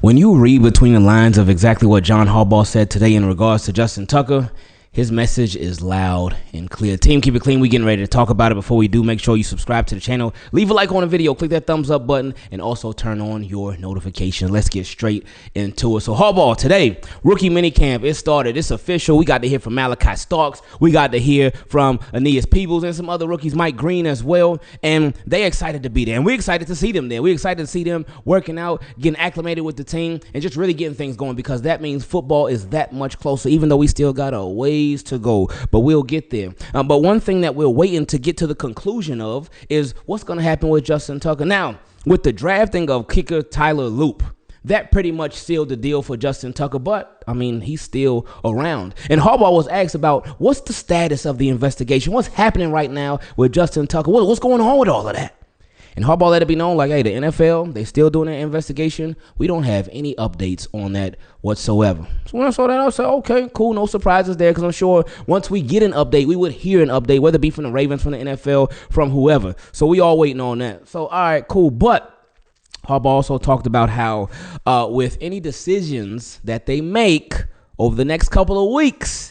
When you read between the lines of exactly what John Harbaugh said today in regards to Justin Tucker, his message is loud and clear. Team, keep it clean. We getting ready to talk about it. Before we do, make sure you subscribe to the channel. Leave a like on the video. Click that thumbs up button and also turn on your notifications. Let's get straight into it. So Harbaugh today, rookie minicamp. It started. It's official. We got to hear from Malaki Starks. We got to hear from Aeneas Peebles and some other rookies, Mike Green as well. And they excited to be there. And we're excited to see them there. We're excited to see them working out, getting acclimated with the team, and just really getting things going, because that means football is that much closer, even though we still got a ways to go, but we'll get there. But one thing that we're waiting to get to the conclusion of is what's going to happen with Justin Tucker. Now, with the drafting of kicker Tyler Loop, that pretty much sealed the deal for Justin Tucker, but, I mean, he's still around. And Harbaugh was asked about what's the status of the investigation, what's happening right now with Justin Tucker, what's going on with all of that? And Harbaugh let it be known, like, hey, the NFL, they still doing an investigation. We don't have any updates on that whatsoever. So when I saw that, I said, okay, cool, no surprises there, because I'm sure once we get an update, we would hear an update, whether it be from the Ravens, from the NFL, from whoever. So we all waiting on that. So, all right, cool. But Harbaugh also talked about how with any decisions that they make over the next couple of weeks,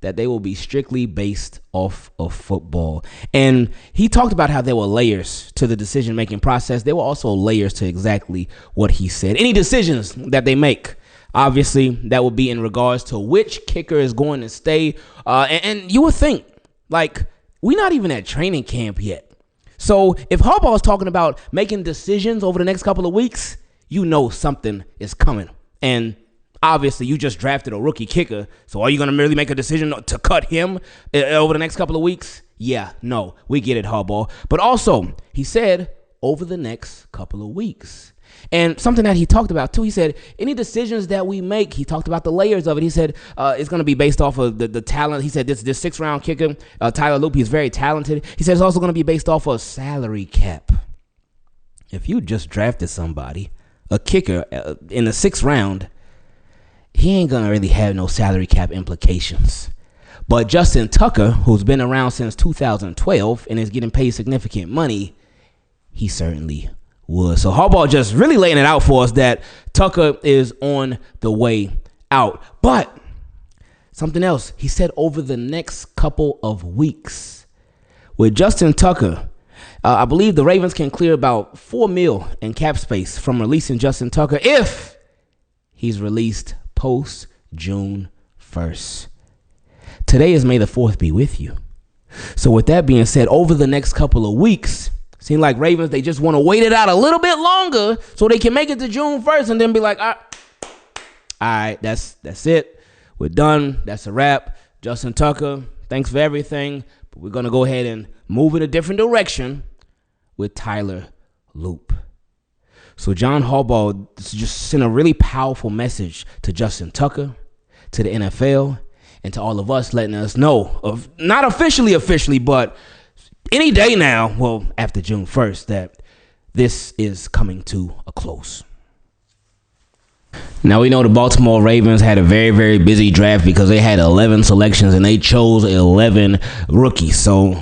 that they will be strictly based off of football. And he talked about how there were layers to the decision-making process. There were also layers to exactly what he said. Any decisions that they make, obviously, that will be in regards to which kicker is going to stay. And you would think, like, we're not even at training camp yet. So if Harbaugh is talking about making decisions over the next couple of weeks, you know something is coming. And obviously, you just drafted a rookie kicker, so are you going to merely make a decision to cut him over the next couple of weeks? Yeah, no, we get it, Harbaugh. But also, he said, over the next couple of weeks. And something that he talked about, too, he said, any decisions that we make, he talked about the layers of it. He said it's going to be based off of the talent. He said this sixth-round kicker, Tyler Loop, he's very talented. He said it's also going to be based off of salary cap. If you just drafted somebody, a kicker, in the sixth round, he ain't going to really have no salary cap implications. But Justin Tucker, who's been around since 2012 and is getting paid significant money, he certainly would. So Harbaugh just really laying it out for us that Tucker is on the way out. But something else, he said over the next couple of weeks. With Justin Tucker, I believe the Ravens can clear about $4 million in cap space from releasing Justin Tucker if he's released post June 1st. Today is May the 4th be with you. So with that being said, over the next couple of weeks, seem like Ravens, they just want to wait it out a little bit longer so they can make it to June 1st and then be like, all right, that's it. We're done. That's a wrap. Justin Tucker, thanks for everything. But we're going to go ahead and move in a different direction with Tyler Loop. So John Harbaugh just sent a really powerful message to Justin Tucker, to the NFL, and to all of us, letting us know, of not officially, but any day now, well, after June 1st, that this is coming to a close. Now, we know the Baltimore Ravens had a very, very busy draft because they had 11 selections and they chose 11 rookies. So,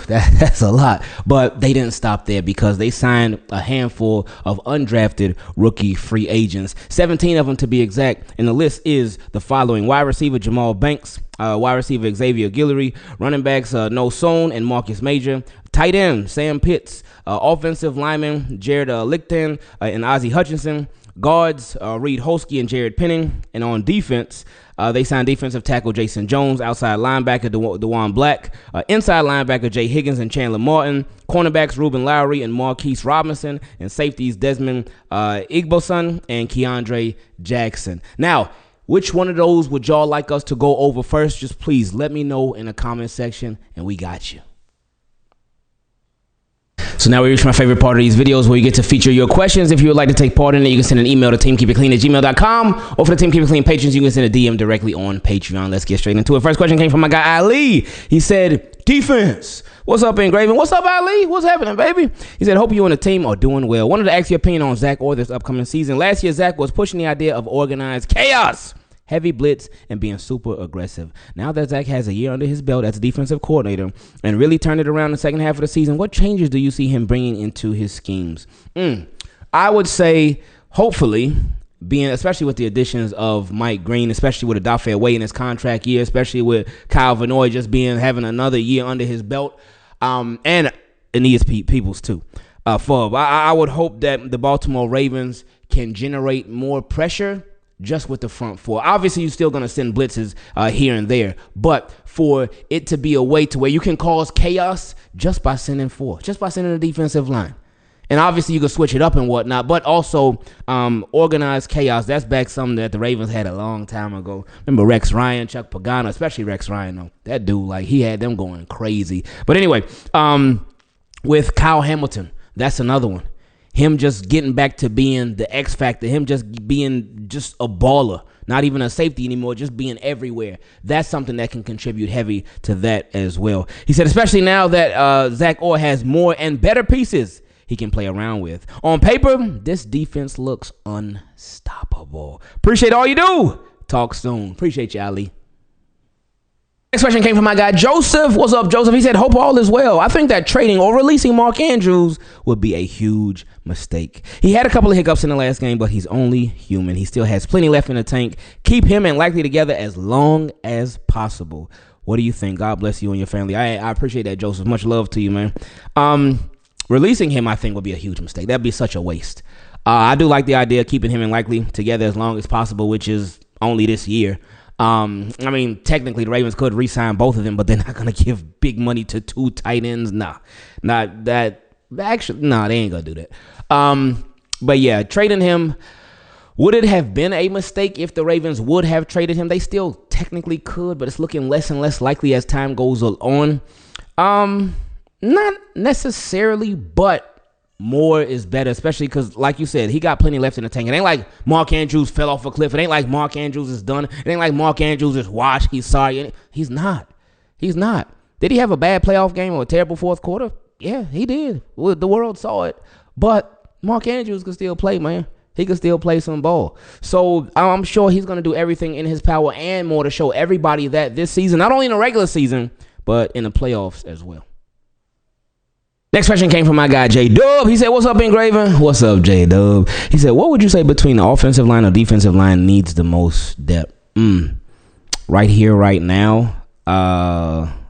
that's a lot. But they didn't stop there because they signed a handful of undrafted rookie free agents, 17 of them to be exact. And the list is the following: wide receiver Jamal Banks, wide receiver Xavier Guillory, running backs No Sohn and Marcus Major, tight end Sam Pitts, offensive lineman Jared Lichten and Ozzie Hutchinson, guards, Reed Holsky and Jared Penning. And on defense, they signed defensive tackle Jason Jones, outside linebacker DeJuan Black, inside linebacker Jay Higgins and Chandler Martin, cornerbacks Ruben Lowry and Marquise Robinson, and safeties Desmond Igboson and Keandre Jackson. Now, which one of those would y'all like us to go over first? Just please let me know in the comment section, and we got you. So now we reach my favorite part of these videos, where you get to feature your questions. If you would like to take part in it, you can send an email to teamkeepitclean@gmail.com, or for the Team Keep It Clean patrons, you can send a DM directly on Patreon. Let's get straight into it. First question came from my guy Ali. He said, defense. What's up, Ingraven? What's up, Ali? What's happening, baby? He said, hope you and the team are doing well. Wanted to ask your opinion on Zach Orr this upcoming season. Last year, Zach was pushing the idea of organized chaos, heavy blitz, and being super aggressive. Now that Zach has a year under his belt as a defensive coordinator and really turned it around in the second half of the season, what changes do you see him bringing into his schemes? I would say, hopefully, being, especially with the additions of Mike Green, especially with Odafe Away in his contract year, especially with Kyle Vanoy just having another year under his belt, and Aeneas Peebles too. I would hope that the Baltimore Ravens can generate more pressure just with the front four. Obviously, you're still going to send blitzes here and there, but for it to be a way to where you can cause chaos just by sending the defensive line. And obviously, you can switch it up and whatnot, but also organized chaos. That's back something that the Ravens had a long time ago. Remember Rex Ryan, Chuck Pagano, especially Rex Ryan, though. That dude, like, he had them going crazy. But anyway, with Kyle Hamilton, that's another one. Him just getting back to being the X factor, him just being just a baller, not even a safety anymore, just being everywhere. That's something that can contribute heavy to that as well. He said, especially now that Zach Orr has more and better pieces he can play around with. On paper, this defense looks unstoppable. Appreciate all you do. Talk soon. Appreciate you, Ali. Next question came from my guy Joseph. What's up, Joseph? He said, hope all is well. I think that trading or releasing Mark Andrews would be a huge mistake. He had a couple of hiccups in the last game, but he's only human. He still has plenty left in the tank. Keep him and Likely together as long as possible. What do you think? God bless you and your family. I appreciate that, Joseph. Much love to you, man. Releasing him, I think, would be a huge mistake. That'd be such a waste. I do like the idea of keeping him and Likely together as long as possible, which is only this year. I mean, technically, the Ravens could re-sign both of them, but they're not going to give big money to two tight ends. Nah, not that. Actually, nah, they ain't going to do that. But yeah, trading him, would it have been a mistake if the Ravens would have traded him? They still technically could, but it's looking less and less likely as time goes on. Not necessarily, but more is better, especially because, like you said, he got plenty left in the tank. It ain't like Mark Andrews fell off a cliff. It ain't like Mark Andrews is done. It ain't like Mark Andrews is washed. He's sorry. He's not. He's not. Did he have a bad playoff game or a terrible fourth quarter? Yeah, he did. The world saw it. But Mark Andrews can still play, man. He can still play some ball. So I'm sure he's going to do everything in his power and more to show everybody that this season, not only in the regular season, but in the playoffs as well. Next question came from my guy, JDub. He said, what's up, Ingraven? What's up, JDub? He said, what would you say between the offensive line or defensive line needs the most depth? Right here, right now.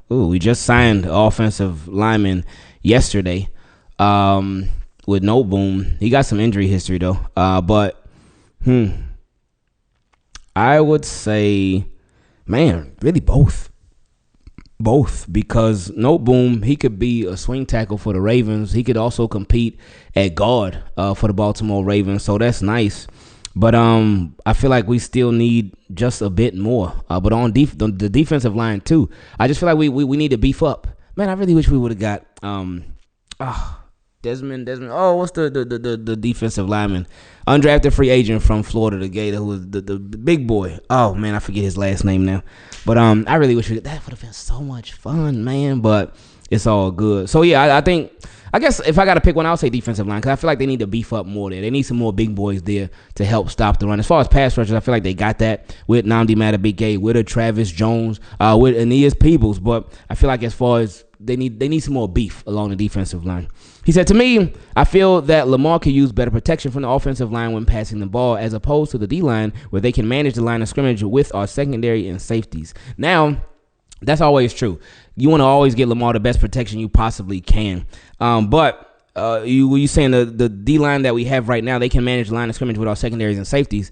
We just signed offensive lineman yesterday with No Boom. He got some injury history, though. But I would say, man, really both. Because No Boom, he could be a swing tackle for the Ravens. He could also compete at guard for the Baltimore Ravens, so that's nice. But I feel like we still need just a bit more. But on the defensive line too, I just feel like we need to beef up. Man, I really wish we would have got Desmond. Oh, what's the defensive lineman? Undrafted free agent from Florida, the Gator, who was the big boy. Oh, man, I forget his last name now. But I really wish that would have been so much fun, man. But it's all good. So, yeah, I guess if I got to pick one, I'll say defensive line because I feel like they need to beef up more there. They need some more big boys there to help stop the run. As far as pass rushers, I feel like they got that with Nnamdi Madubuike, with a Travis Jones, with Aeneas Peebles. But I feel like as far as they need some more beef along the defensive line. He said, to me, I feel that Lamar could use better protection from the offensive line when passing the ball as opposed to the D-line where they can manage the line of scrimmage with our secondary and safeties. Now, that's always true. You want to always get Lamar the best protection you possibly can. But you saying the D-line that we have right now, they can manage the line of scrimmage with our secondaries and safeties.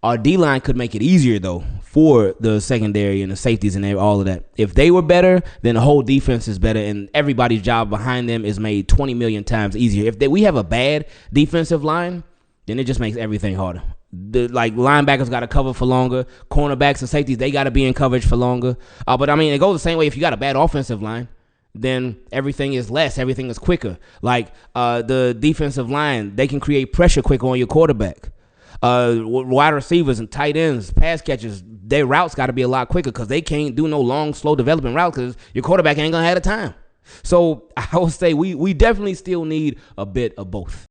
Our D-line could make it easier, though, for the secondary and the safeties and all of that. If they were better, then the whole defense is better, and everybody's job behind them is made 20 million times easier. If we have a bad defensive line, then it just makes everything harder. Linebackers got to cover for longer. Cornerbacks and safeties, they got to be in coverage for longer. But, I mean, it goes the same way if you got a bad offensive line. Then everything is less. Everything is quicker. The defensive line, they can create pressure quicker on your quarterback. Wide receivers and tight ends, pass catchers, their routes got to be a lot quicker because they can't do no long, slow development routes because your quarterback ain't going to have the time. So I would say we definitely still need a bit of both.